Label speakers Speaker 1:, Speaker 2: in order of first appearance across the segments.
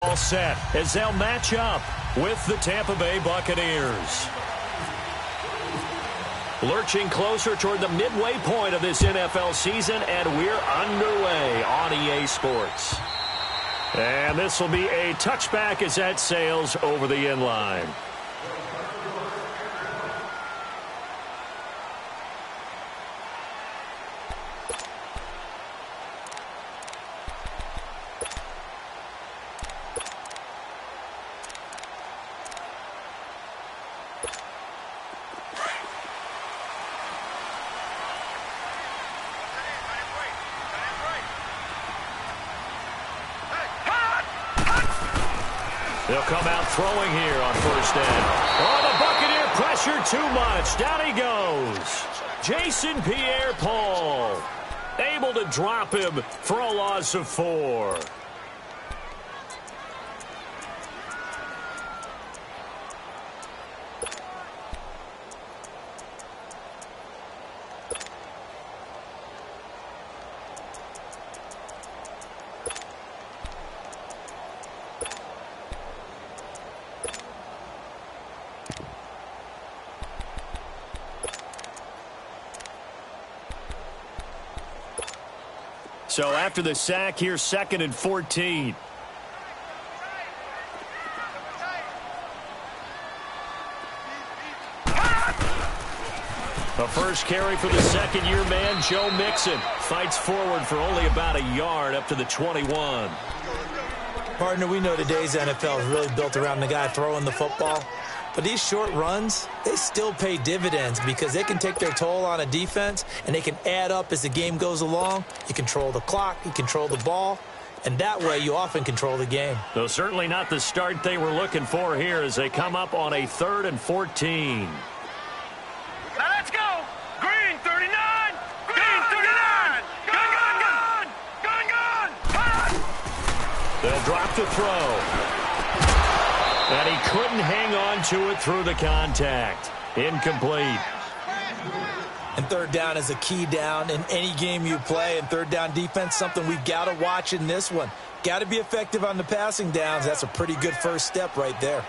Speaker 1: All set as they'll match up with the Tampa Bay Buccaneers. Lurching closer toward the midway point of this NFL season, and we're underway on EA Sports. And this will be a touchback as that sails over the end line. They'll come out throwing here on first down. Oh, the Buccaneer pressure too much. Down he goes. Jason Pierre-Paul able to drop him for a loss of 4. So after the sack, here's 2nd and 14. The first carry for the second-year man, Joe Mixon, fights forward for only about a yard up to the 21.
Speaker 2: Partner, we know today's NFL is really built around the guy throwing the football. But these short runs, they still pay dividends because they can take their toll on a defense and they can add up as the game goes along. You control the clock, you control the ball, and that way you often control the game.
Speaker 1: Though certainly not the start they were looking for here as they come up on a 3rd and 14.
Speaker 3: Now let's go! Green 39! Green 39! Gun!
Speaker 1: They'll drop the throw. And he couldn't hang on to it through the contact. Incomplete.
Speaker 2: And third down is a key down in any game you play. And third down defense, something we've got to watch in this one. Got to be effective on the passing downs. That's a pretty good first step right there.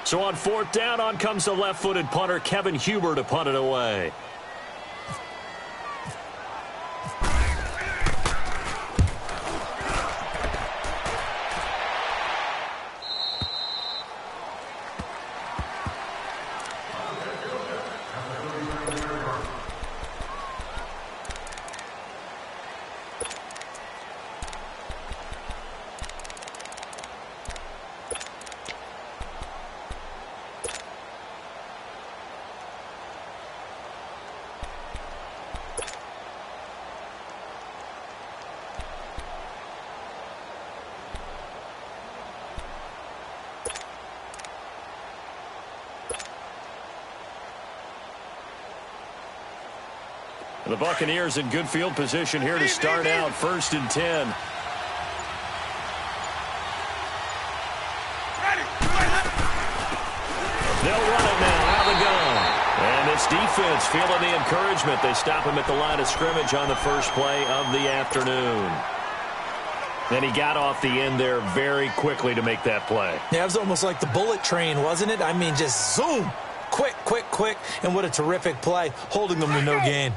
Speaker 1: So on 4th down, on comes the left-footed punter, Kevin Huber, to punt it away. The Buccaneers in good field position here to start out 1st and 10. They'll run it now out of the gun. And this defense feeling the encouragement. They stop him at the line of scrimmage on the first play of the afternoon. Then he got off the end there very quickly to make that play.
Speaker 2: Yeah, it was almost like the bullet train, wasn't it? I mean, just zoom. Quick, quick, quick. And what a terrific play, holding them to no gain.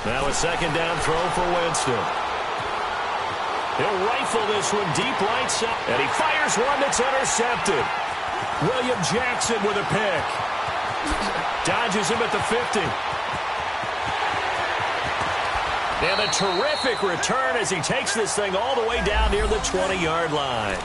Speaker 1: Now a 2nd down throw for Winston. He'll rifle this one deep right side. And he fires one that's intercepted. William Jackson with a pick. Dodges him at the 50. And a terrific return as he takes this thing all the way down near the 20-yard line.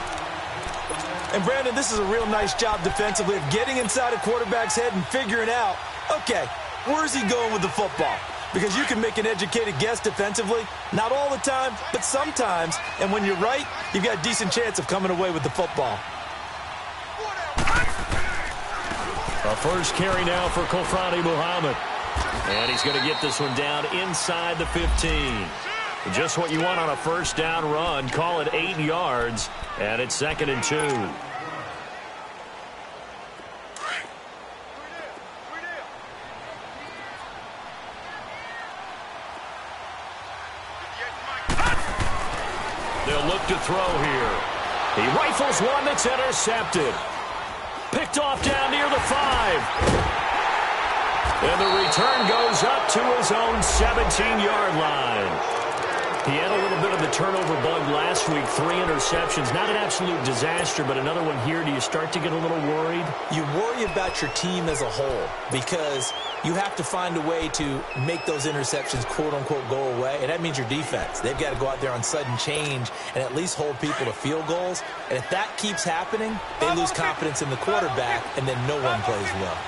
Speaker 2: And, Brandon, this is a real nice job defensively of getting inside a quarterback's head and figuring out, okay, where's he going with the football? Because you can make an educated guess defensively. Not all the time, but sometimes. And when you're right, you've got a decent chance of coming away with the football.
Speaker 1: A first carry now for Kofrani Muhammad. And he's going to get this one down inside the 15. Just what you want on a first down run. Call it 8 yards. And it's 2nd and 2. to throw here. He rifles one that's intercepted. Picked off down near the 5. And the return goes up to his own 17-yard line. He had a little bit of the turnover bug last week, 3 interceptions. Not an absolute disaster, but another one here. Do you start to get a little worried?
Speaker 2: You worry about your team as a whole because you have to find a way to make those interceptions, quote-unquote, go away, and that means your defense. They've got to go out there on sudden change and at least hold people to field goals. And if that keeps happening, they lose confidence in the quarterback, and then no one plays well.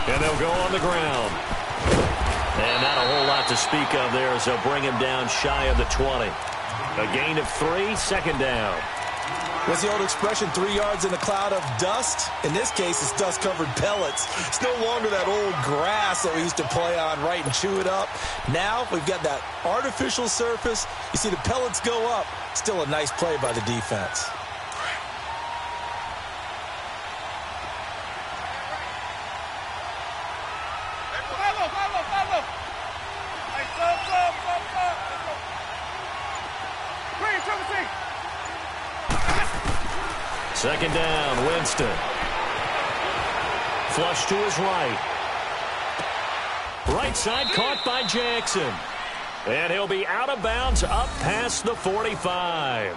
Speaker 1: And they'll go on the ground. And not a whole lot to speak of there as they'll bring him down shy of the 20. A gain of 3, second down.
Speaker 2: What's the old expression, 3 yards in a cloud of dust? In this case, it's dust-covered pellets. It's no longer that old grass that we used to play on, right, and chew it up. Now we've got that artificial surface. You see the pellets go up. Still a nice play by the defense.
Speaker 1: Second down, Winston. Flush to his right. Right side caught by Jackson. And he'll be out of bounds up past the 45.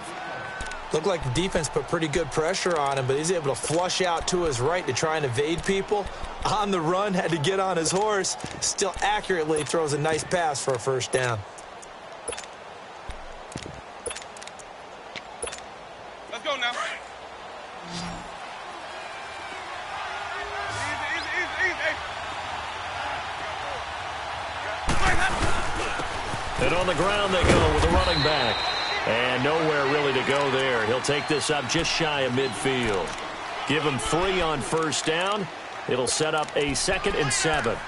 Speaker 2: Looked like the defense put pretty good pressure on him, but he's able to flush out to his right to try and evade people. On the run, had to get on his horse. Still accurately throws a nice pass for a first down.
Speaker 3: Let's go now.
Speaker 1: And on the ground they go with a running back. And nowhere really to go there. He'll take this up just shy of midfield. Give him 3 on first down. It'll set up a 2nd and 7.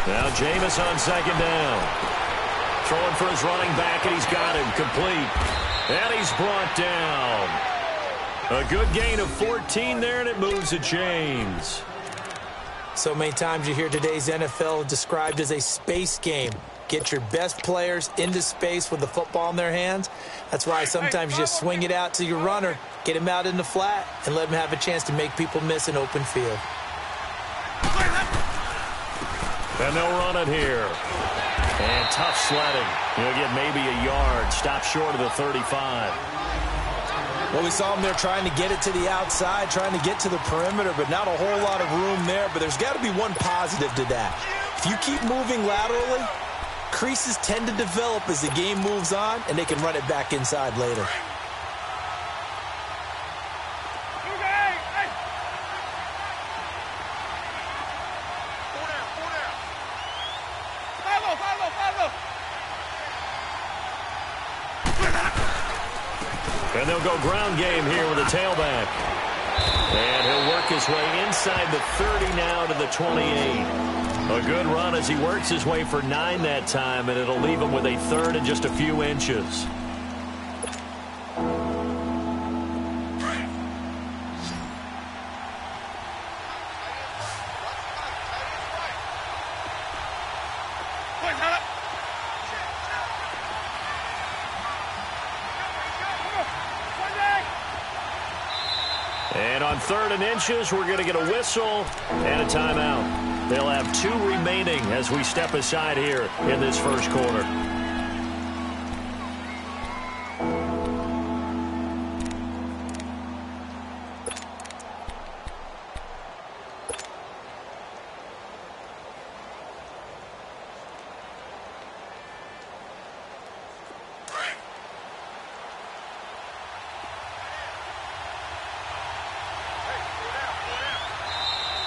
Speaker 1: Now Jameis on second down. Throwing for his running back, and he's got him complete. And he's brought down. A good gain of 14 there, and it moves the chains.
Speaker 2: So many times you hear today's NFL described as a space game. Get your best players into space with the football in their hands. That's why sometimes you just swing it out to your runner, get him out in the flat, and let him have a chance to make people miss an open field.
Speaker 1: And they'll run it here. And tough sledding. He'll get maybe a yard. Stop short of the 35.
Speaker 2: Well, we saw him there trying to get it to the outside, trying to get to the perimeter, but not a whole lot of room there. But there's got to be one positive to that. If you keep moving laterally, creases tend to develop as the game moves on, and they can run it back inside later.
Speaker 1: And they'll go ground game here with a tailback. And he'll work his way inside the 30 now to the 28. A good run as he works his way for 9 that time, and it'll leave him with a 3rd and just a few inches. And on 3rd and inches, we're going to get a whistle and a timeout. They'll have 2 remaining as we step aside here in this first quarter.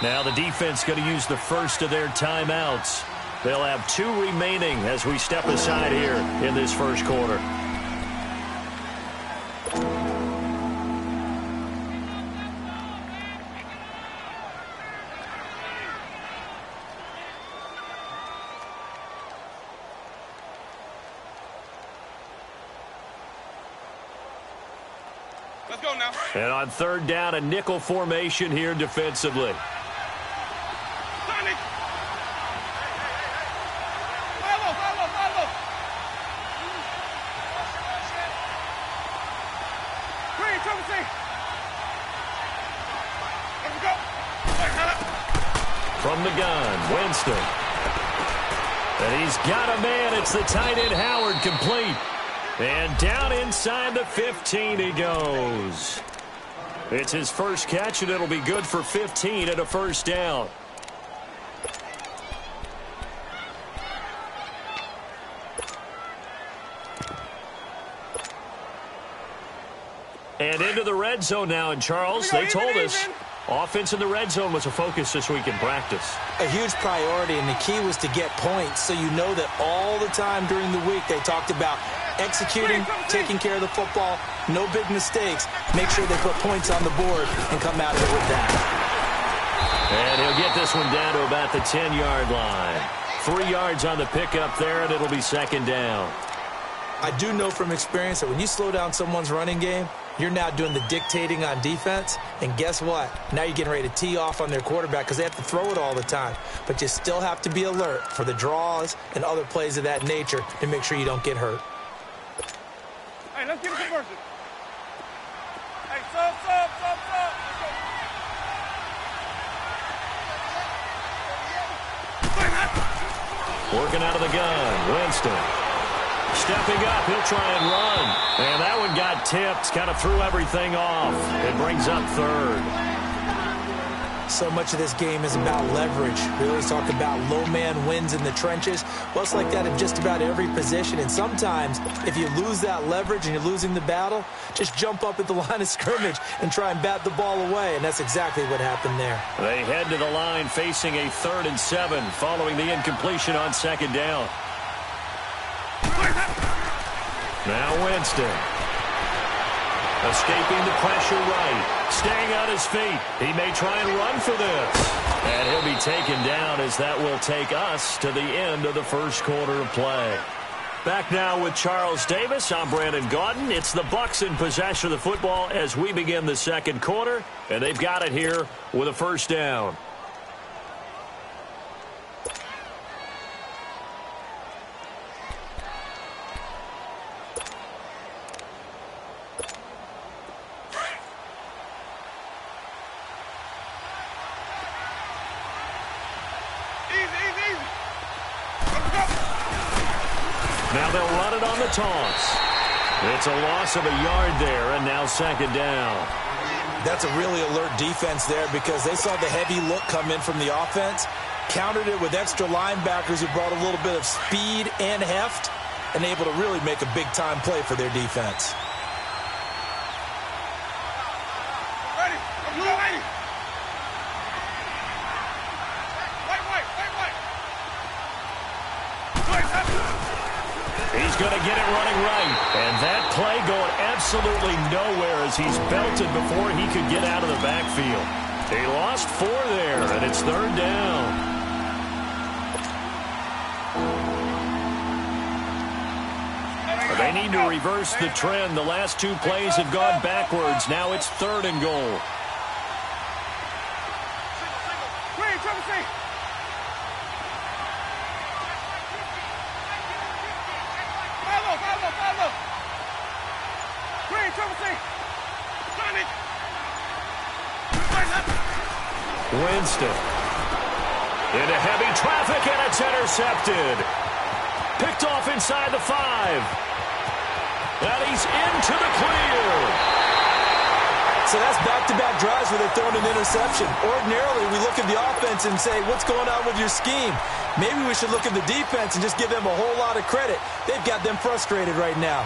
Speaker 1: Now the defense going to use the first of their timeouts. They'll have 2 remaining as we step aside here in this first quarter.
Speaker 3: Let's go now.
Speaker 1: And on third down, a nickel formation here defensively. From the gun, Winston. And he's got a man. It's the tight end, Howard, complete. And down inside the 15 he goes. It's his first catch, and it'll be good for 15 and a first down. And into the red zone now, and Charles, they told us offense in the red zone was a focus this week in practice.
Speaker 2: A huge priority, and the key was to get points, so you know that all the time during the week they talked about executing, taking care of the football, no big mistakes, make sure they put points on the board and come out of it with that.
Speaker 1: And he'll get this one down to about the 10-yard line. 3 yards on the pickup there, and it'll be second down.
Speaker 2: I do know from experience that when you slow down someone's running game, you're now doing the dictating on defense, and guess what? Now you're getting ready to tee off on their quarterback because they have to throw it all the time. But you still have to be alert for the draws and other plays of that nature to make sure you don't get hurt.
Speaker 3: Hey, let's get a conversion. Hey, sub.
Speaker 1: Working out of the gun, Winston. Stepping up, he'll try and run. And that one got tipped, kind of threw everything off. It brings up third.
Speaker 2: So much of this game is about leverage. We always talk about low man wins in the trenches. Well, it's like that in just about every position. And sometimes, if you lose that leverage and you're losing the battle, just jump up at the line of scrimmage and try and bat the ball away. And that's exactly what happened there.
Speaker 1: They head to the line facing a 3rd and 7 following the incompletion on second down. Now Winston. Escaping the pressure right. Staying on his feet. He may try and run for this. And he'll be taken down as that will take us to the end of the first quarter of play. Back now with Charles Davis. I'm Brandon Gaudin. It's the Bucs in possession of the football as we begin the second quarter. And they've got it here with a first down. Now they'll run it on the toss. It's a loss of a yard there, and now second down.
Speaker 2: That's a really alert defense there because they saw the heavy look come in from the offense, countered it with extra linebackers who brought a little bit of speed and heft, and able to really make a big-time play for their defense.
Speaker 1: He's going to get it running right. And that play going absolutely nowhere as he's belted before he could get out of the backfield. He lost 4 there, and it's third down. They need to reverse the trend. The last 2 plays have gone backwards. Now it's 3rd and goal. Winston into heavy traffic, and it's intercepted. Picked off inside the 5. And he's into the clear.
Speaker 2: So that's back-to-back drives where they're throwing an interception. Ordinarily, we look at the offense and say, what's going on with your scheme? Maybe we should look at the defense and just give them a whole lot of credit. They've got them frustrated right now.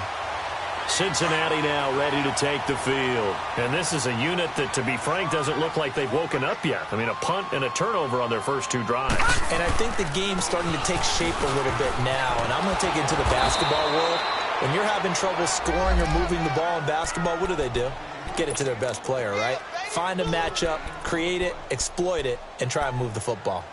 Speaker 1: Cincinnati now ready to take the field. And this is a unit that, to be frank, doesn't look like they've woken up yet. I mean, a punt and a turnover on their first 2 drives.
Speaker 2: And I think the game's starting to take shape a little bit now. And I'm going to take it into the basketball world. When you're having trouble scoring or moving the ball in basketball, what do? Get it to their best player, right? Find a matchup, create it, exploit it, and try and move the football.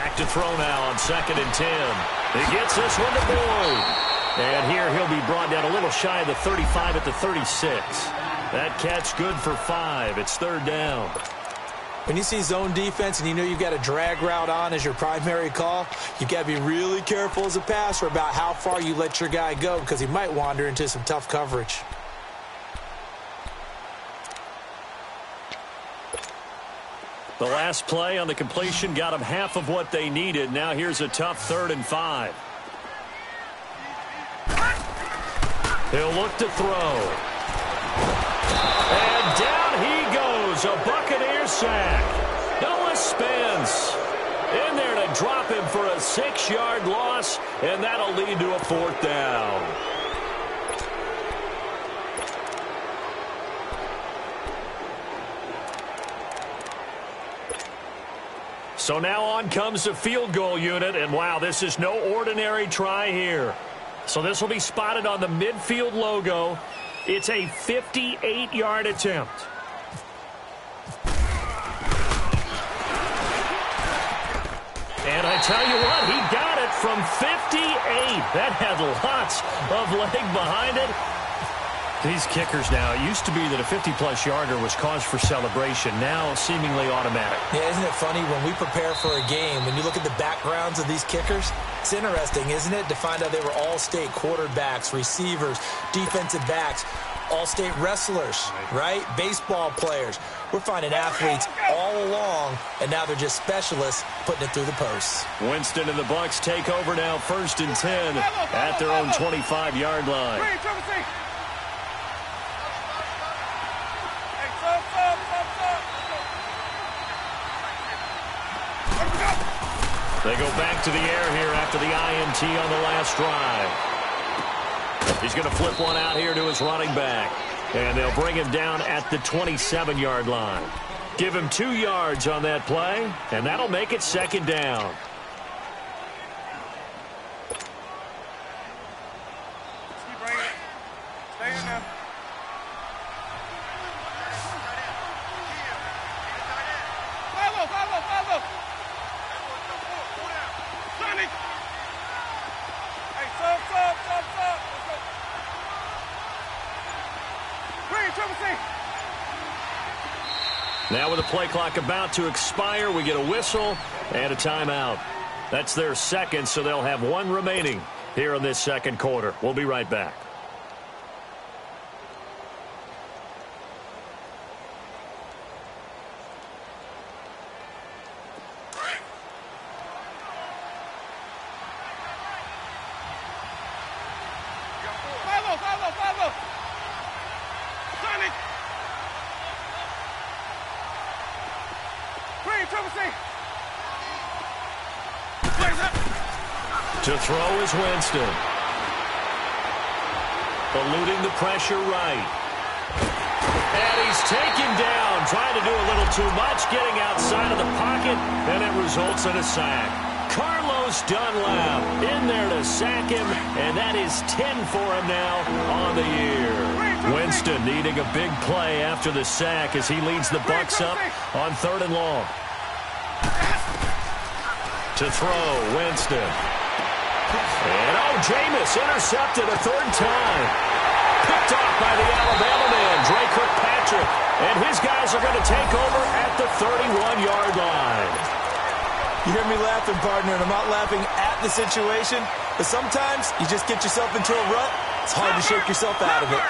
Speaker 1: Back to throw now on 2nd and 10. He gets this one to Boyd. And here he'll be brought down a little shy of the 35 at the 36. That catch good for 5. It's 3rd down.
Speaker 2: When you see zone defense and you know you've got a drag route on as your primary call, you've got to be really careful as a passer about how far you let your guy go because he might wander into some tough coverage.
Speaker 1: The last play on the completion got them half of what they needed. Now here's a tough 3rd and 5. He'll look to throw. And down he goes. A Buccaneer sack. Noah Spence in there to drop him for a 6-yard loss, and that'll lead to a 4th down. So now on comes the field goal unit, and wow, this is no ordinary try here. So this will be spotted on the midfield logo. It's a 58-yard attempt. And I tell you what, he got it from 58. That had lots of leg behind it. These kickers now, it used to be that a 50-plus yarder was cause for celebration. Now seemingly automatic.
Speaker 2: Yeah, isn't it funny when we prepare for a game, when you look at the backgrounds of these kickers, it's interesting, isn't it, to find out they were all-state quarterbacks, receivers, defensive backs, all-state wrestlers, right? Baseball players. We're finding athletes all along, and now they're just specialists putting it through the posts.
Speaker 1: Winston and the Bucs take over now, 1st and 10 at their own 25-yard line. They go back to the air here after the INT on the last drive. He's going to flip one out here to his running back. And they'll bring him down at the 27-yard line. Give him 2 yards on that play, and that'll make it 2nd down.
Speaker 3: Keep bringing it. Stay in there. Follow. Sonny. Hey, sub. Bring it, Triple C.
Speaker 1: Now with the play clock about to expire, we get a whistle and a timeout. That's their second, so they'll have 1 remaining here in this 2nd quarter. We'll be right back.
Speaker 3: Follow. Sonny. Bring it, Triple C.
Speaker 1: To throw is Winston. Eluding the pressure right. And he's taken down, trying to do a little too much, getting outside of the pocket, and it results in a sack. Carlos Dunlap in there to sack him, and that is 10 for him now on the year. Winston needing a big play after the sack as he leads the Bucs up on 3rd and long. To throw, Winston. And Jameis intercepted a 3rd time. Picked off by the Alabama man, Dre Kirkpatrick. And his guys are going to take over at the 31-yard line.
Speaker 2: You hear me laughing, partner, and I'm not laughing at the situation, but sometimes you just get yourself into a rut. It's hard to shake yourself out of it.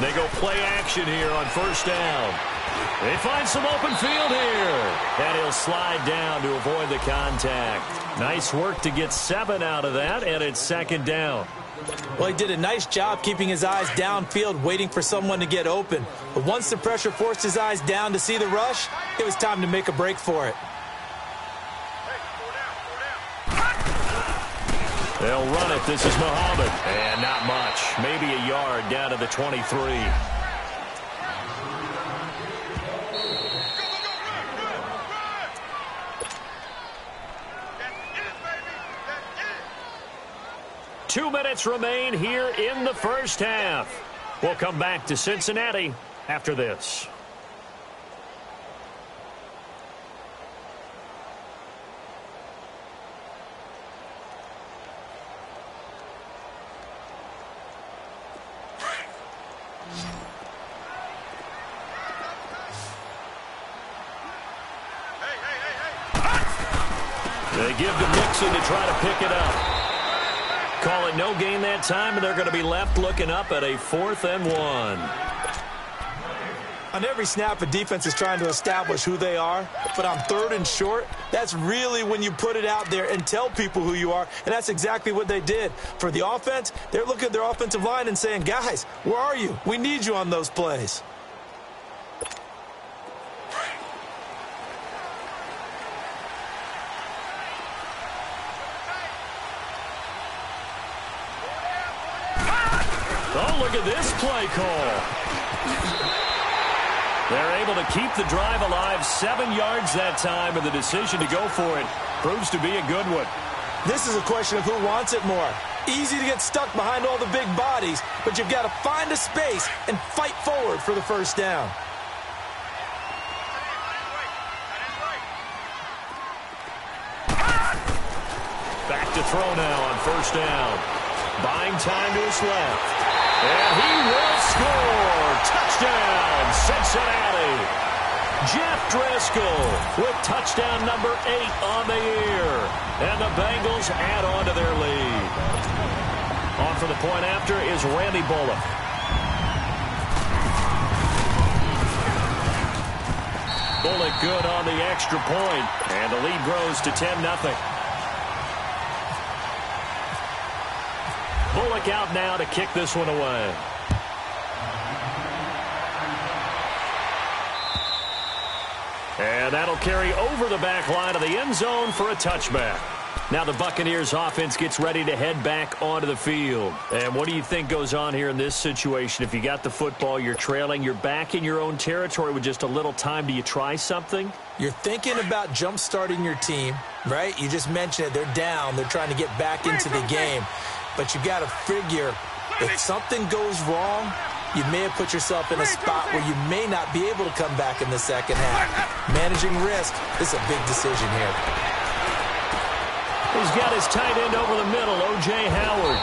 Speaker 1: They go play action here on 1st down. They find some open field here. And he'll slide down to avoid the contact. Nice work to get 7 out of that, and it's 2nd down.
Speaker 2: Well, he did a nice job keeping his eyes downfield, waiting for someone to get open. But once the pressure forced his eyes down to see the rush, it was time to make a break for it.
Speaker 1: They'll run it. This is Muhammad. And not much. Maybe a yard down to the 23. Two minutes remain here in the 1st half. We'll come back to Cincinnati after this. They give to Mixon to try to pick it up. Call it no gain that time, and they're going to be left looking up at a 4th and 1.
Speaker 2: On every snap, a defense is trying to establish who they are, but on 3rd and short, that's really when you put it out there and tell people who you are, and that's exactly what they did. For the offense, they're looking at their offensive line and saying, guys, where are you? We need you on those plays.
Speaker 1: Oh, look at this play call. They're able to keep the drive alive, 7 yards that time, and the decision to go for it proves to be a good one.
Speaker 2: This is a question of who wants it more. Easy to get stuck behind all the big bodies, but you've got to find a space and fight forward for the first down.
Speaker 1: Back to throw now on 1st down. Buying time to his left. And he will score. Touchdown, Cincinnati. Jeff Driscoll with touchdown number 8 on the year. And the Bengals add on to their lead. On for the point after is Randy Bullock. Bullock good on the extra point. And the lead grows to 10-0. Bullock out now to kick this one away. And that'll carry over the back line of the end zone for a touchback. Now the Buccaneers offense gets ready to head back onto the field. And what do you think goes on here in this situation? If you got the football, you're trailing, you're back in your own territory with just a little time. Do you try something?
Speaker 2: You're thinking about jump-starting your team, right? You just mentioned it. They're down. They're trying to get back into the game. But you got to figure, if something goes wrong, you may have put yourself in a spot where you may not be able to come back in the second half. Managing risk is a big decision here.
Speaker 1: He's got his tight end over the middle, O.J. Howard.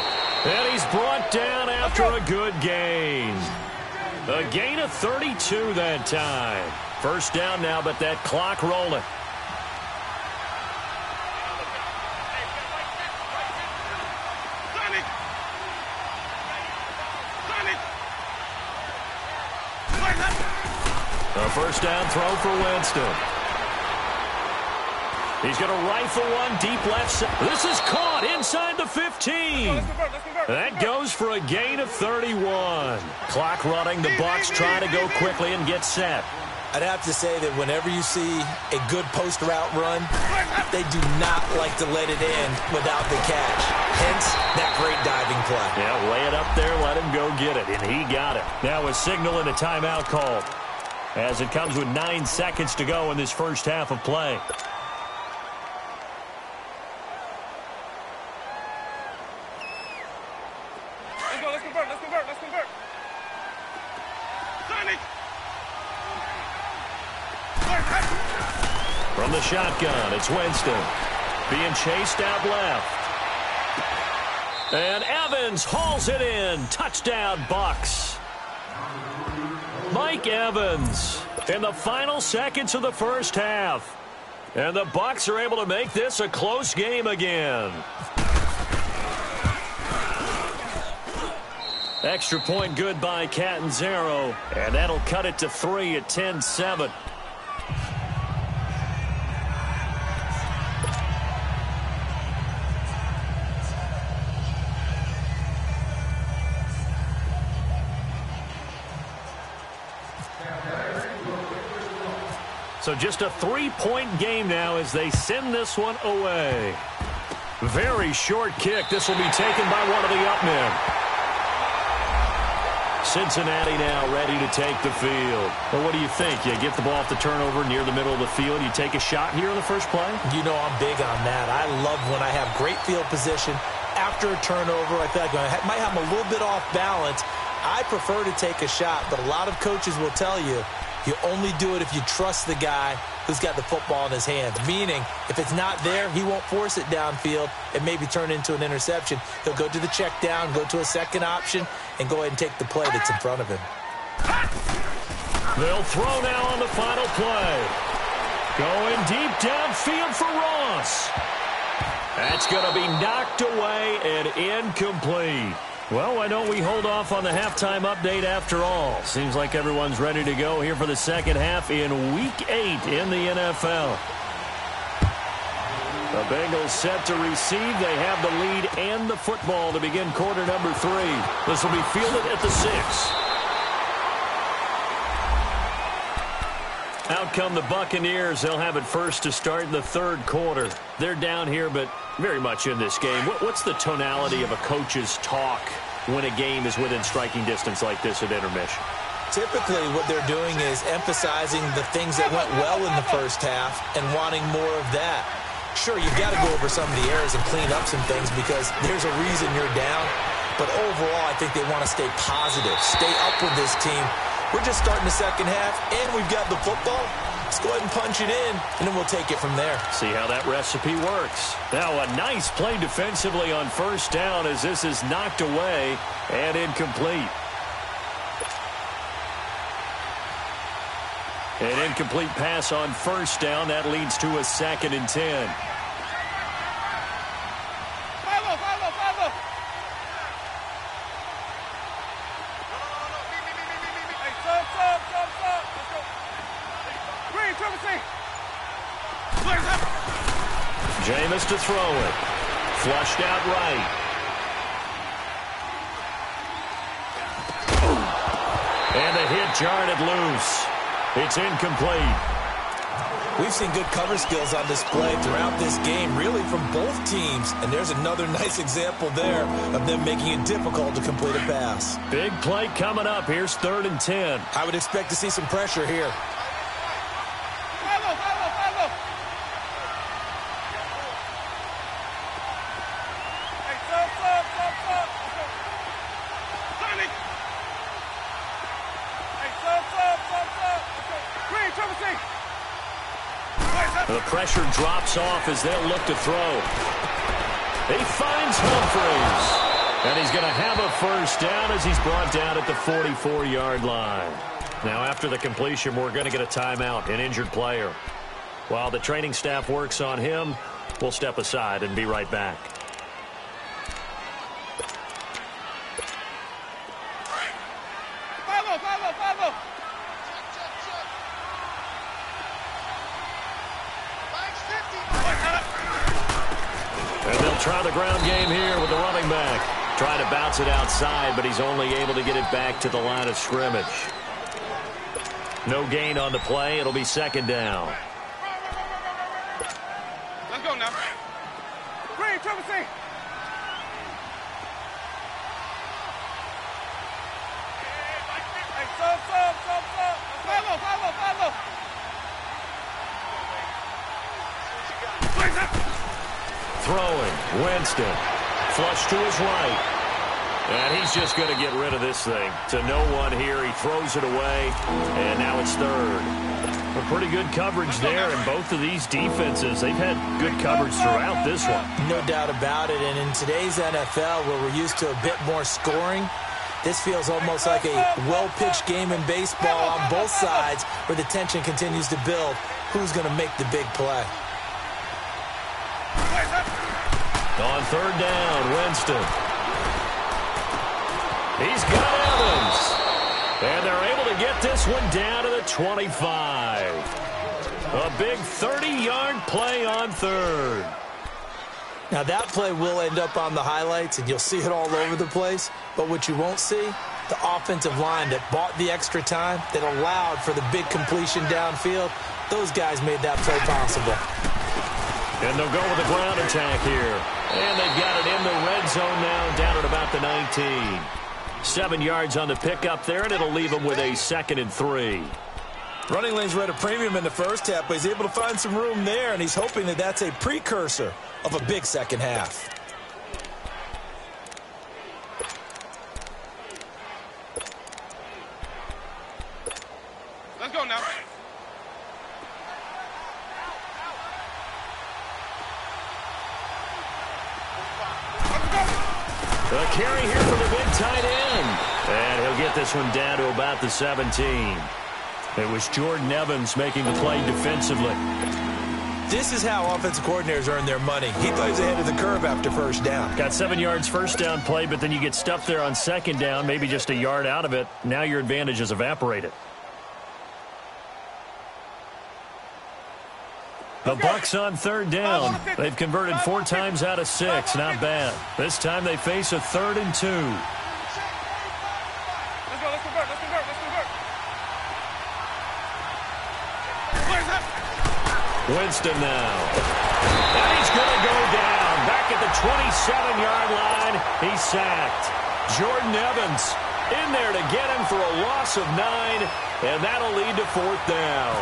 Speaker 1: And he's brought down after a good gain. A gain of 32 that time. 1st down now, but that clock rolling. A 1st down throw for Winston. He's going to rifle one deep left side. This is caught inside the 15. That goes for a gain of 31. Clock running. The Bucs try to go quickly and get set.
Speaker 2: I'd have to say that whenever you see a good post route run, they do not like to let it in without the catch. Hence, that great diving play.
Speaker 1: Yeah, lay it up there, let him go get it, and he got it. Now a signal and a timeout call as it comes with 9 seconds to go in this first half of play.
Speaker 3: Let's convert.
Speaker 1: From the shotgun, it's Winston. Being chased out left. And Evans hauls it in. Touchdown, Bucs. Mike Evans in the final seconds of the first half. And the Bucs are able to make this a close game again. Extra point good by Catanzaro. And that'll cut it to 3 at 10-7. So just a 3-point game now as they send this one away. Very short kick. This will be taken by one of the up men. Cincinnati now ready to take the field. Well, what do you think? You get the ball off the turnover near the middle of the field. You take a shot here in the first play?
Speaker 2: You know I'm big on that. I love when I have great field position after a turnover. I feel like I might have them a little bit off balance. I prefer to take a shot, but a lot of coaches will tell you, you only do it if you trust the guy who's got the football in his hands. Meaning, if it's not there, he won't force it downfield and maybe turn into an interception. He'll go to the check down, go to a second option, and go ahead and take the play that's in front of him.
Speaker 1: They'll throw now on the final play. Going deep downfield for Ross. That's going to be knocked away and incomplete. Well, why don't we hold off on the halftime update after all? Seems like everyone's ready to go here for the second half in Week 8 in the NFL. The Bengals set to receive. They have the lead and the football to begin quarter number 3. This will be fielded at the 6. Out come the Buccaneers. They'll have it first to start in the third quarter. They're down here, but very much in this game. What's the tonality of a coach's talk when a game is within striking distance like this at intermission?
Speaker 2: Typically, what they're doing is emphasizing the things that went well in the first half and wanting more of that. Sure, you've got to go over some of the errors and clean up some things because there's a reason you're down. But overall, I think they want to stay positive, stay up with this team. We're just starting the second half, and we've got the football. Let's go ahead and punch it in, and then we'll take it from there.
Speaker 1: See how that recipe works. Now a nice play defensively on first down as this is knocked away and incomplete. An incomplete pass on first down. That leads to a 2nd and 10. Jameis to throw it. Flushed out right. And the hit jarred it loose. It's incomplete.
Speaker 2: We've seen good cover skills on display throughout this game, really from both teams. And there's another nice example there of them making it difficult to complete a pass.
Speaker 1: Big play coming up. Here's 3rd and 10.
Speaker 2: I would expect to see some pressure here.
Speaker 1: The pressure drops off as they'll look to throw. He finds Humphries. And he's going to have a first down as he's brought down at the 44-yard line. Now, after the completion, we're going to get a timeout, an injured player. While the training staff works on him, we'll step aside and be right back. Try the ground game here with the running back. Trying to bounce it outside, but he's only able to get it back to the line of scrimmage. No gain on the play. It'll be 2nd down.
Speaker 3: Let's go now. Green, Trevor C. Hey, sub. Follow.
Speaker 1: Throwing, Winston, flush to his right. And he's just going to get rid of this thing. To no one here, he throws it away, and now it's 3rd. A pretty good coverage there, and both of these defenses, they've had good coverage throughout this one.
Speaker 2: No doubt about it, and in today's NFL, where we're used to a bit more scoring, this feels almost like a well-pitched game in baseball on both sides, where the tension continues to build. Who's going to make the big play?
Speaker 1: On 3rd down, Winston. He's got Evans. And they're able to get this one down to the 25. A big 30-yard play on 3rd.
Speaker 2: Now, that play will end up on the highlights, and you'll see it all over the place. But what you won't see, the offensive line that bought the extra time, that allowed for the big completion downfield, those guys made that play possible.
Speaker 1: And they'll go with the ground attack here. And they've got it in the red zone now, down at about the 19. 7 yards on the pickup there, and it'll leave them with a 2nd and 3.
Speaker 2: Running lanes were at a premium in the first half, but he's able to find some room there, and he's hoping that that's a precursor of a big second half.
Speaker 1: A carry here for the big tight end. And he'll get this one down to about the 17. It was Jordan Evans making the play defensively.
Speaker 2: This is how offensive coordinators earn their money. He thought he was ahead of the curve after first down.
Speaker 1: Got 7 yards first down play, but then you get stuffed there on second down, maybe just a yard out of it. Now your advantage is evaporated. The Bucs on third down. They've converted 4 times out of 6. Not bad. This time they face a 3rd and 2.
Speaker 3: Let's convert.
Speaker 1: Winston now. And he's going to go down. Back at the 27-yard line. He's sacked. Jordan Evans in there to get him for a loss of 9. And that'll lead to 4th down.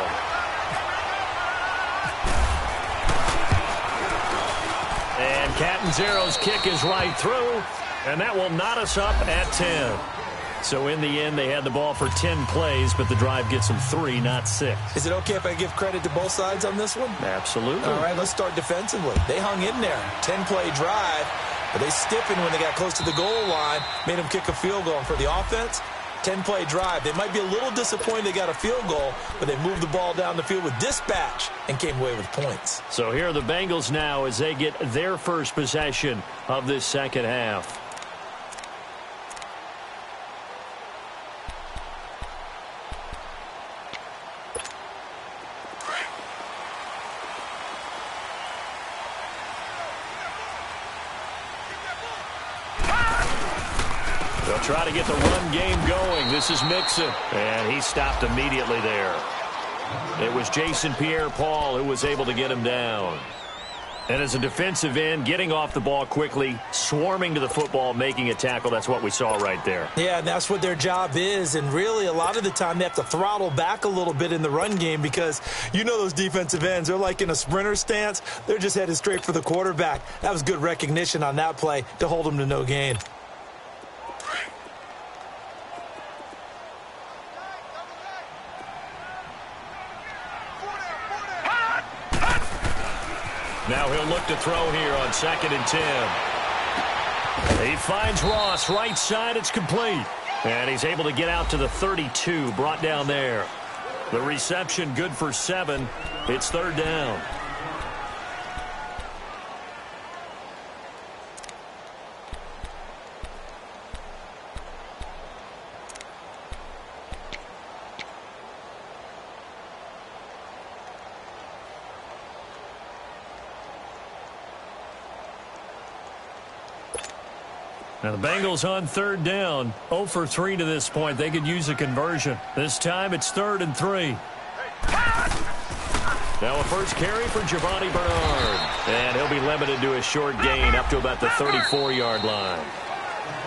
Speaker 1: And Catanzaro's kick is right through. And that will knot us up at 10. So in the end, they had the ball for 10 plays, but the drive gets them 3, not 6.
Speaker 2: Is it okay if I give credit to both sides on this one?
Speaker 1: Absolutely.
Speaker 2: All right, let's start defensively. They hung in there. 10-play drive, but they stiffened when they got close to the goal line, made them kick a field goal. And for the offense, 10-play drive. They might be a little disappointed they got a field goal, but they moved the ball down the field with dispatch and came away with points.
Speaker 1: So here are the Bengals now as they get their first possession of this second half. They'll try to get the run game going. This is Mixon, and he stopped immediately there. It was Jason Pierre-Paul who was able to get him down. And as a defensive end, getting off the ball quickly, swarming to the football, making a tackle, that's what we saw right there.
Speaker 2: Yeah, and that's what their job is. And really, a lot of the time, they have to throttle back a little bit in the run game because you know those defensive ends, they're like in a sprinter stance. They're just headed straight for the quarterback. That was good recognition on that play to hold them to no gain.
Speaker 1: Now he'll look to throw here on 2nd and 10. He finds Ross right side. It's complete. And he's able to get out to the 32, brought down there. The reception good for 7. It's 3rd down. Now the Bengals on 3rd down, 0 for 3 to this point. They could use a conversion. This time it's 3rd and 3. Now a first carry for Giovanni Bernard. And he'll be limited to a short gain up to about the 34-yard line.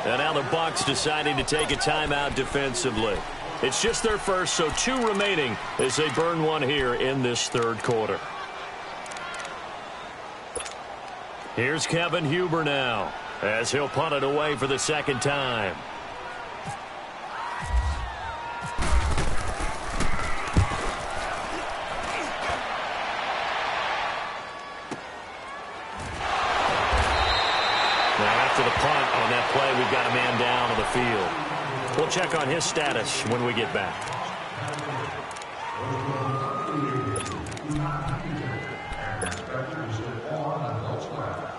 Speaker 1: And now the Bucs deciding to take a timeout defensively. It's just their first, so 2 remaining as they burn one here in this 3rd quarter. Here's Kevin Huber now, as he'll punt it away for the 2nd time. Now after the punt on that play, we've got a man down on the field. We'll check on his status when we get back.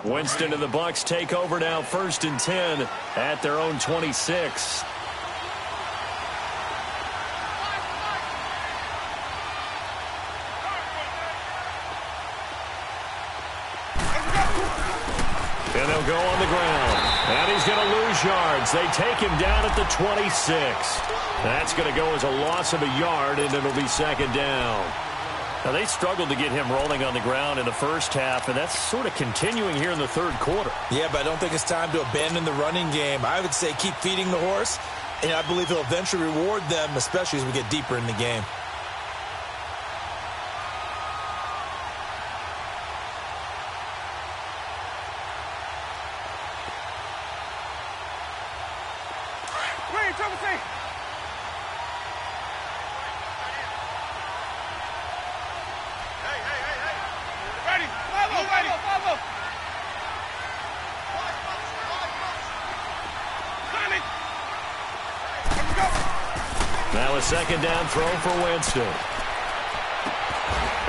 Speaker 1: Winston and the Bucs take over now, 1st and 10 at their own 26. And they'll go on the ground. And he's going to lose yards. They take him down at the 26. That's going to go as a loss of a yard, and it'll be 2nd down. Now, they struggled to get him rolling on the ground in the first half, and that's sort of continuing here in the 3rd quarter.
Speaker 2: Yeah, but I don't think it's time to abandon the running game. I would say keep feeding the horse, and I believe he'll eventually reward them, especially as we get deeper in the game.
Speaker 1: Now a second down throw for Winston.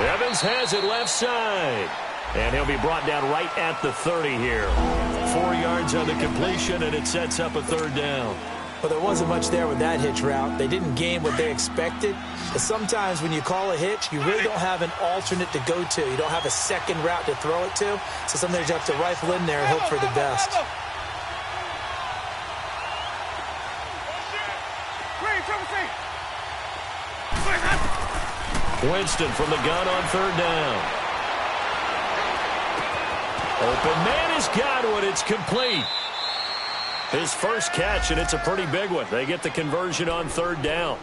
Speaker 1: Evans has it left side. And he'll be brought down right at the 30 here. 4 yards on the completion, and it sets up a third down.
Speaker 2: Well, there wasn't much there with that hitch route. They didn't gain what they expected. But sometimes when you call a hitch, you really don't have an alternate to go to. You don't have a second route to throw it to. So sometimes you have to rifle in there and hope for the best.
Speaker 1: Winston from the gun on third down. Open man has got one. It's complete. His first catch, and it's a pretty big one. They get the conversion on third down.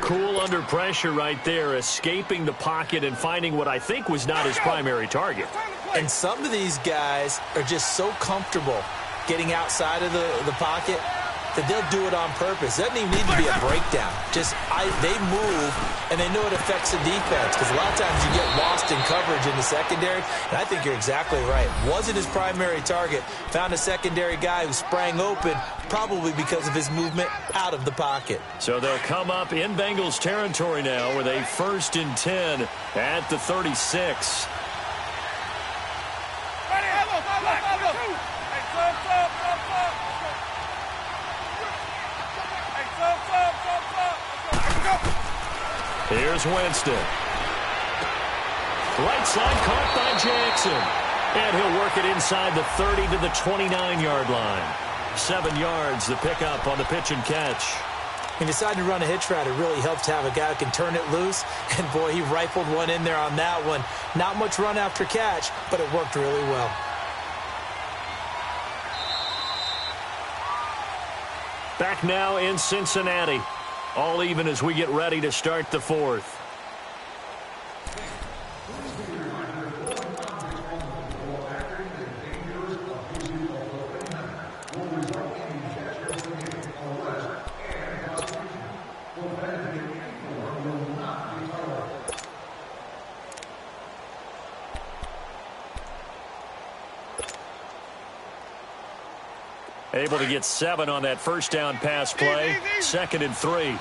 Speaker 1: Cool under pressure right there, escaping the pocket and finding what I think was not his primary target.
Speaker 2: And some of these guys are just so comfortable getting outside of the pocket that they'll do it on purpose. It doesn't even need to be a breakdown. They move, and they know it affects the defense, because a lot of times you get lost in coverage in the secondary, and I think you're exactly right. Wasn't his primary target. Found a secondary guy who sprang open, probably because of his movement out of the pocket.
Speaker 1: So they'll come up in Bengals territory now with a 1st and 10 at the 36. Here's Winston. Right side caught by Jackson. And he'll work it inside the 30 to the 29-yard line. 7 yards, the pickup on the pitch and catch.
Speaker 2: He decided to run a hitch route. It really helps to have a guy who can turn it loose. And, boy, he rifled one in there on that one. Not much run after catch, but it worked really well.
Speaker 1: Back now in Cincinnati. All even as we get ready to start the fourth. Able to get 7 on that first down pass play. 2nd and 3.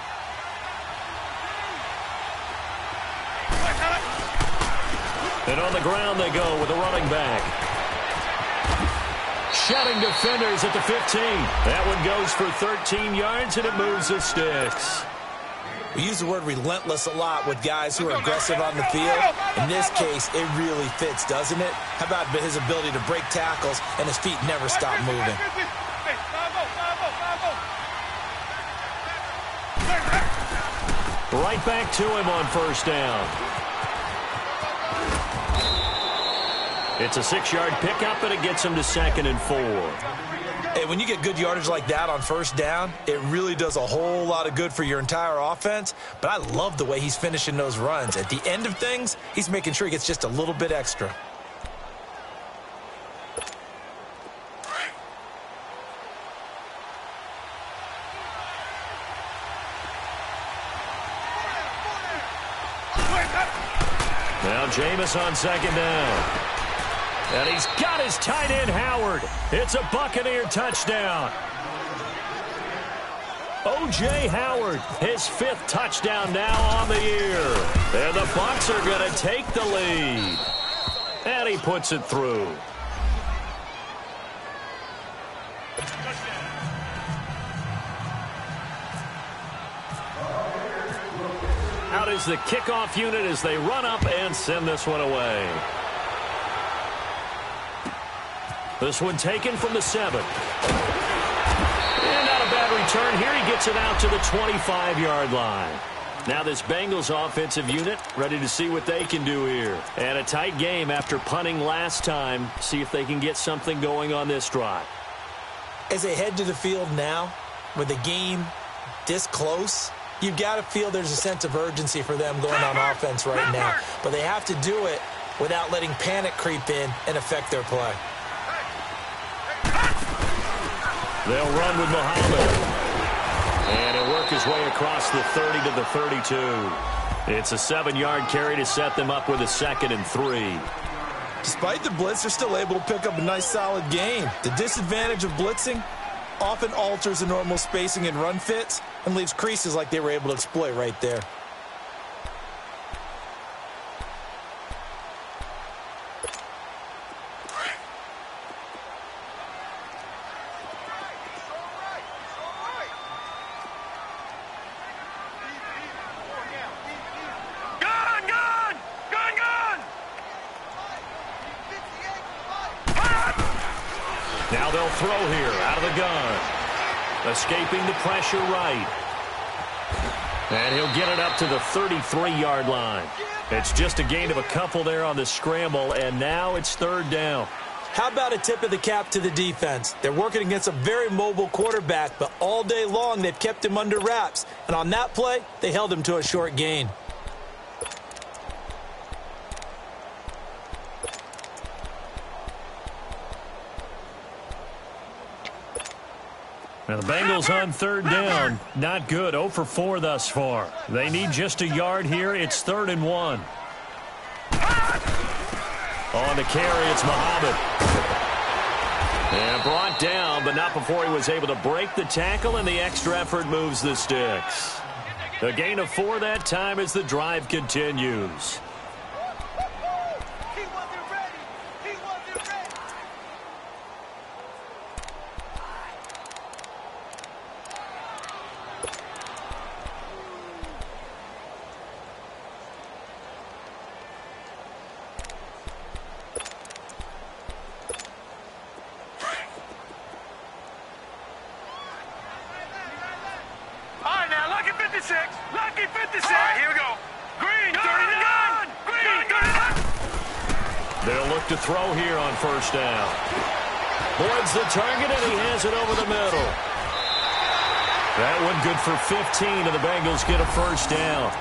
Speaker 1: And on the ground they go with a running back. Shutting defenders at the 15. That one goes for 13 yards, and it moves the sticks.
Speaker 2: We use the word relentless a lot with guys who are aggressive on the field. In this case, it really fits, doesn't it? How about his ability to break tackles and his feet never stop moving?
Speaker 1: Right back to him on first down. It's a 6-yard pickup, and it gets him to 2nd and 4.
Speaker 2: Hey, when you get good yardage like that on first down, it really does a whole lot of good for your entire offense. But I love the way he's finishing those runs. At the end of things, he's making sure he gets just a little bit extra.
Speaker 1: Now Jameis on 2nd down. And he's got his tight end, Howard. It's a Buccaneer touchdown. O.J. Howard, his 5th touchdown now on the year. And the Bucs are going to take the lead. And he puts it through. Out is the kickoff unit as they run up and send this one away. This one taken from the 7. And not a bad return here. He gets it out to the 25-yard line. Now this Bengals offensive unit ready to see what they can do here. And a tight game after punting last time. See if they can get something going on this drive.
Speaker 2: As they head to the field now, with the game this close, you've got to feel there's a sense of urgency for them going on offense right now. But they have to do it without letting panic creep in and affect their play.
Speaker 1: They'll run with Muhammad. And he'll work his way across the 30 to the 32. It's a 7-yard carry to set them up with a 2nd and 3.
Speaker 2: Despite the blitz, they're still able to pick up a nice solid gain. The disadvantage of blitzing, often alters the normal spacing and run fits and leaves creases like they were able to exploit right there.
Speaker 1: Now they'll throw here out of the gun. Escaping the pressure right. And he'll get it up to the 33-yard line. It's just a gain of a couple there on the scramble, and now it's third down.
Speaker 2: How about a tip of the cap to the defense? They're working against a very mobile quarterback, but all day long they've kept him under wraps. And on that play, they held him to a short gain.
Speaker 1: Now the Bengals on third down. Not good. 0 for 4 thus far. They need just a yard here. It's 3rd and 1. On the carry, it's Muhammad. And brought down, but not before he was able to break the tackle, and the extra effort moves the sticks. A gain of 4 that time as the drive continues.
Speaker 3: Lucky 56. All right, here we go. Green, 39. Green, 39.
Speaker 1: They'll look to throw here on first down. Boyd's the target, and he has it over the middle. That one good for 15, and the Bengals get a first down.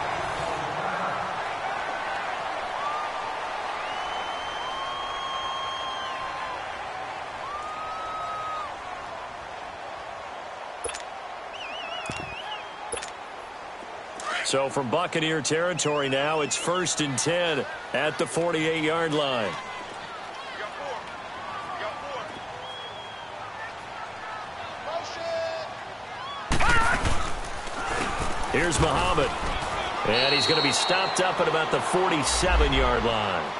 Speaker 1: So from Buccaneer territory now, it's 1st and 10 at the 48-yard line. Here's Muhammad. And he's going to be stopped up at about the 47-yard line.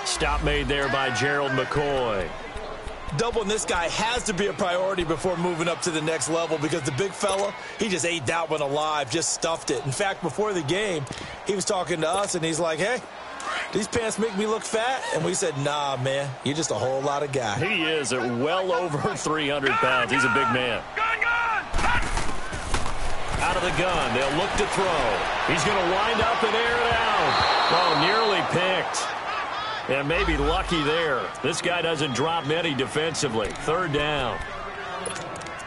Speaker 1: Stop made there by Gerald McCoy.
Speaker 2: Doubling this guy has to be a priority before moving up to the next level because the big fella, he just ate that one alive, just stuffed it. In fact, before the game, he was talking to us, and he's like, hey, these pants make me look fat? And we said, nah, man, you're just a whole lot of guy.
Speaker 1: He is at well over 300 pounds. He's a big man. Out of the gun, they'll look to throw. He's going to wind up and air it out. Oh, nearly picked. And maybe lucky there. This guy doesn't drop many defensively. 3rd down.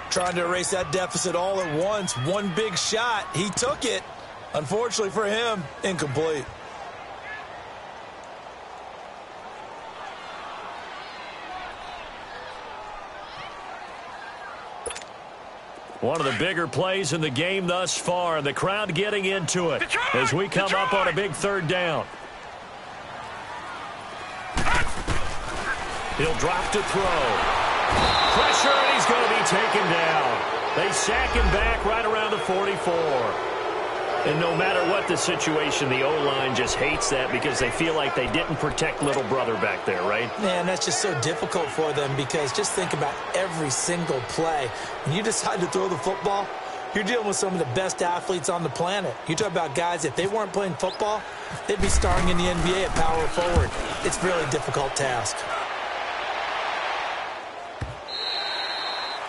Speaker 2: Trying to erase that deficit all at once. One big shot. He took it. Unfortunately for him, incomplete.
Speaker 1: One of the bigger plays in the game thus far. The crowd getting into it as we come up on a big 3rd down. He'll drop to throw. Pressure, and he's going to be taken down. They sack him back right around the 44. And no matter what the situation, the O-line just hates that because they feel like they didn't protect little brother back there, right?
Speaker 2: Man, that's just so difficult for them because just think about every single play. When you decide to throw the football, you're dealing with some of the best athletes on the planet. You talk about guys, if they weren't playing football, they'd be starring in the NBA at power forward. It's a really difficult task.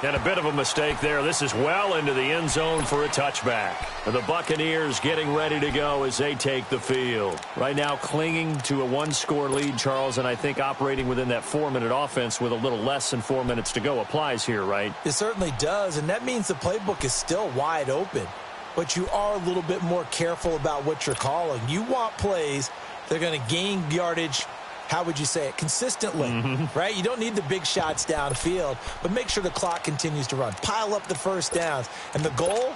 Speaker 1: And a bit of a mistake there. This is well into the end zone for a touchback. The Buccaneers getting ready to go as they take the field. Right now clinging to a 1-score lead, Charles, and I think operating within that 4-minute offense with a little less than 4 minutes to go applies here, right?
Speaker 2: It certainly does, and that means the playbook is still wide open. But you are a little bit more careful about what you're calling. You want plays that are going to gain yardage, how would you say it, consistently, right? You don't need the big shots downfield, but make sure the clock continues to run. Pile up the first downs. And the goal,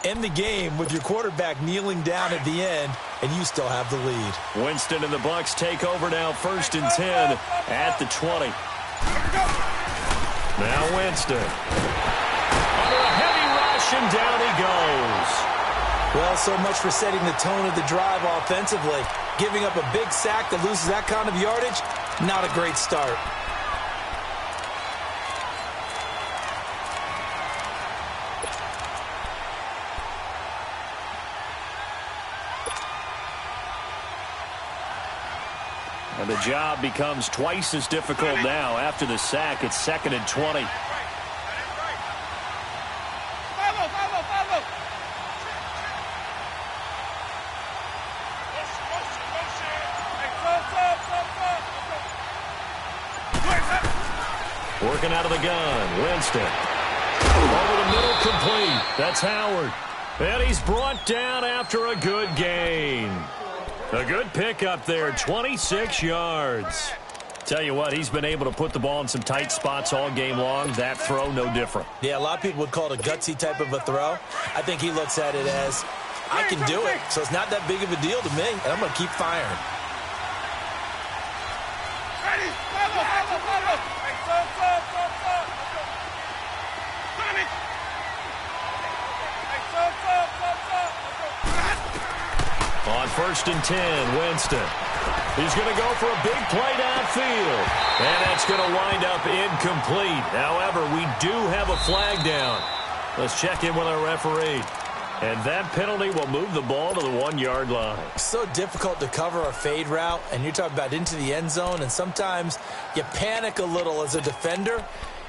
Speaker 2: end the game with your quarterback kneeling down at the end, and you still have the lead.
Speaker 1: Winston and the Bucs take over now, 1st and 10 at the 20. Now Winston.
Speaker 2: Well, so much for setting the tone of the drive offensively. Giving up a big sack that loses that kind of yardage, not a great start.
Speaker 1: And the job becomes twice as difficult now after the sack. It's 2nd and 20. Working out of the gun, Winston. Over the middle, complete. That's Howard. And he's brought down after a good gain. A good pickup there, 26 yards. Tell you what, he's been able to put the ball in some tight spots all game long. That throw, no different.
Speaker 2: Yeah, a lot of people would call it a gutsy type of a throw. I think he looks at it as, I can do it, so it's not that big of a deal to me, and I'm going to keep firing.
Speaker 1: On 1st and 10, Winston. He's going to go for a big play downfield. And that's going to wind up incomplete. However, we do have a flag down. Let's check in with our referee. And that penalty will move the ball to the 1-yard line.
Speaker 2: So difficult to cover a fade route, and you're talking about into the end zone, and sometimes you panic a little as a defender,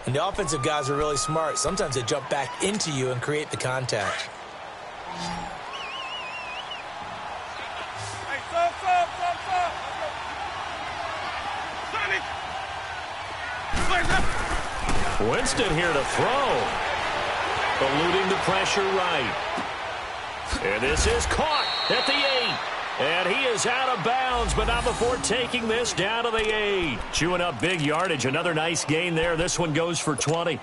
Speaker 2: and the offensive guys are really smart. Sometimes they jump back into you and create the contact.
Speaker 1: Winston here to throw. Eluding the pressure right. And this is caught at the 8. And he is out of bounds, but not before taking this down to the 8. Chewing up big yardage. Another nice gain there. This one goes for 20.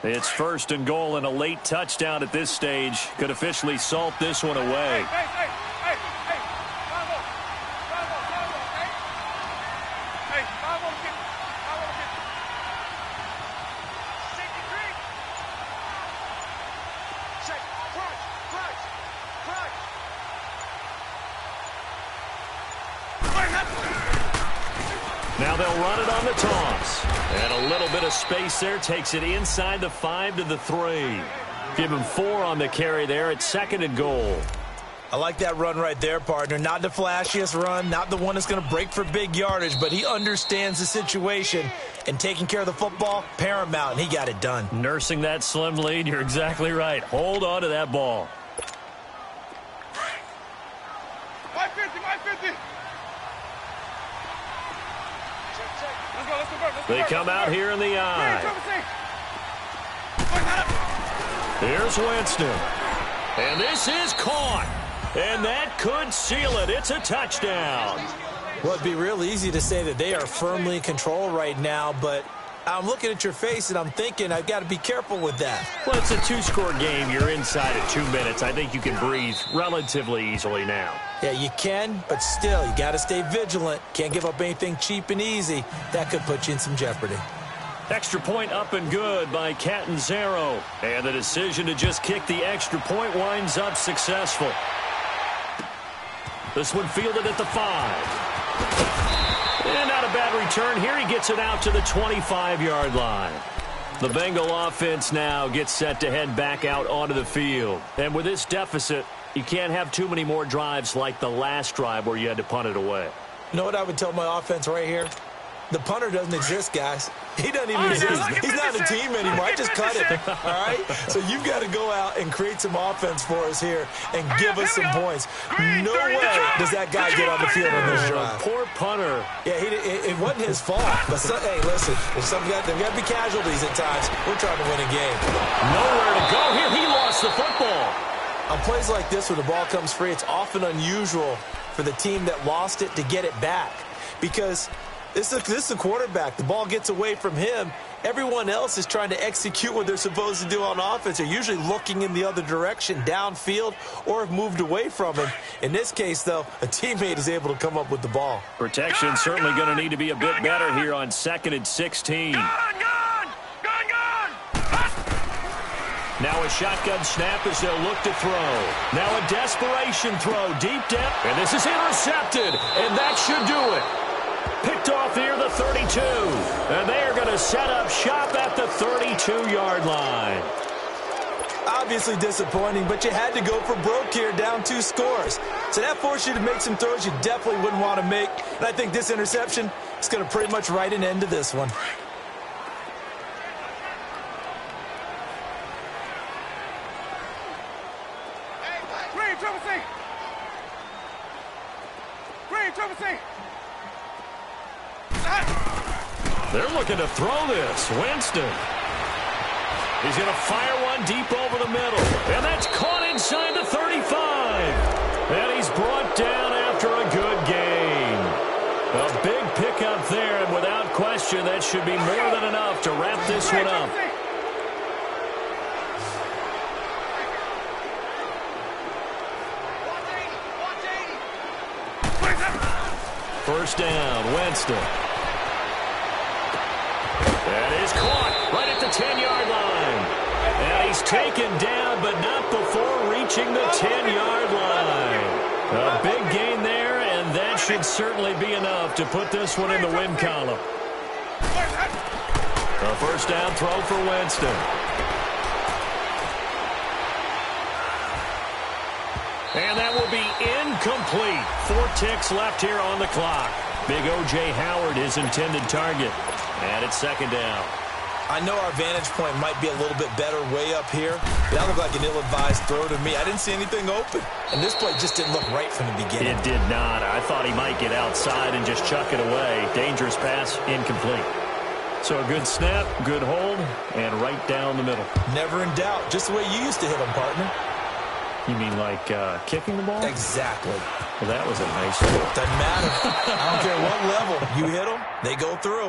Speaker 1: It's 1st and goal, and a late touchdown at this stage could officially salt this one away. Now they'll run it on the toss. And a little bit of space there takes it inside the 5 to the 3. Give him 4 on the carry there at 2nd and goal.
Speaker 2: I like that run right there, partner. Not the flashiest run, not the one that's going to break for big yardage, but he understands the situation, and taking care of the football, paramount, and he got it done.
Speaker 1: Nursing that slim lead, you're exactly right. Hold on to that ball.
Speaker 3: 550.
Speaker 1: They come out here in the eye. Here's Winston. And this is caught. And that could seal it. It's a touchdown.
Speaker 2: Well, it'd be real easy to say that they are firmly in control right now, but I'm looking at your face and I'm thinking I've got to be careful with that.
Speaker 1: Well, it's a 2-score game. You're inside at 2 minutes. I think you can breathe relatively easily now.
Speaker 2: Yeah, you can, but still, you got to stay vigilant. Can't give up anything cheap and easy. That could put you in some jeopardy.
Speaker 1: Extra point up and good by Catanzaro. And the decision to just kick the extra point winds up successful. This one fielded at the 5. And not a bad return here. He gets it out to the 25-yard line. The Bengal offense now gets set to head back out onto the field. And with this deficit, you can't have too many more drives like the last drive where you had to punt it away.
Speaker 2: You know what I would tell my offense right here? The punter doesn't exist, guys. He doesn't even exist. He's not a team anymore. I just cut it, all right? So you've got to go out and create some offense for us here and give us some points. No way does that guy get on the field on this drive.
Speaker 1: Poor punter.
Speaker 2: Yeah, it wasn't his fault. But, hey, listen, there's got to be casualties at times. We're trying to win a game.
Speaker 1: Nowhere to go here. He lost the football.
Speaker 2: On plays like this where the ball comes free, it's often unusual for the team that lost it to get it back because this is the quarterback. The ball gets away from him, Everyone else is trying to execute what they're supposed to do on offense. They're usually looking in the other direction, downfield, or have moved away from him. In this case, though, a teammate is able to come up with the ball.
Speaker 1: Protection certainly going to need to be a bit better here on 2nd and 16. Now a shotgun snap as they'll look to throw. Now a desperation throw deep down. And this is intercepted, and that should do it. Picked off near the 32. And they are going to set up shop at the 32-yard line.
Speaker 2: Obviously disappointing, but you had to go for broke here, down 2 scores. So that forced you to make some throws you definitely wouldn't want to make. And I think this interception is going to pretty much write an end to this one.
Speaker 1: They're looking to throw this. Winston. He's going to fire one deep over the middle. And that's caught inside the 35. And he's brought down after a good gain. A big pickup there, and without question, that should be more than enough to wrap this one up. First down, Winston. That is caught right at the 10-yard line. And he's taken down, but not before reaching the 10-yard line. A big gain there, and that should certainly be enough to put this one in the win column. A first down throw for Winston. And that will be incomplete. 4 ticks left here on the clock. Big O.J. Howard, his intended target. And it's 2nd down.
Speaker 2: I know our vantage point might be a little bit better way up here, but that looked like an ill-advised throw to me. I didn't see anything open. And this play just didn't look right from the beginning.
Speaker 1: It did not. I thought he might get outside and just chuck it away. Dangerous pass, incomplete. So a good snap, good hold, and right down the middle.
Speaker 2: Never in doubt. Just the way you used to hit them, partner.
Speaker 1: You mean like kicking the ball?
Speaker 2: Exactly.
Speaker 1: Well, that was a nice one.
Speaker 2: Doesn't matter. I don't care what level. You hit them, they go through.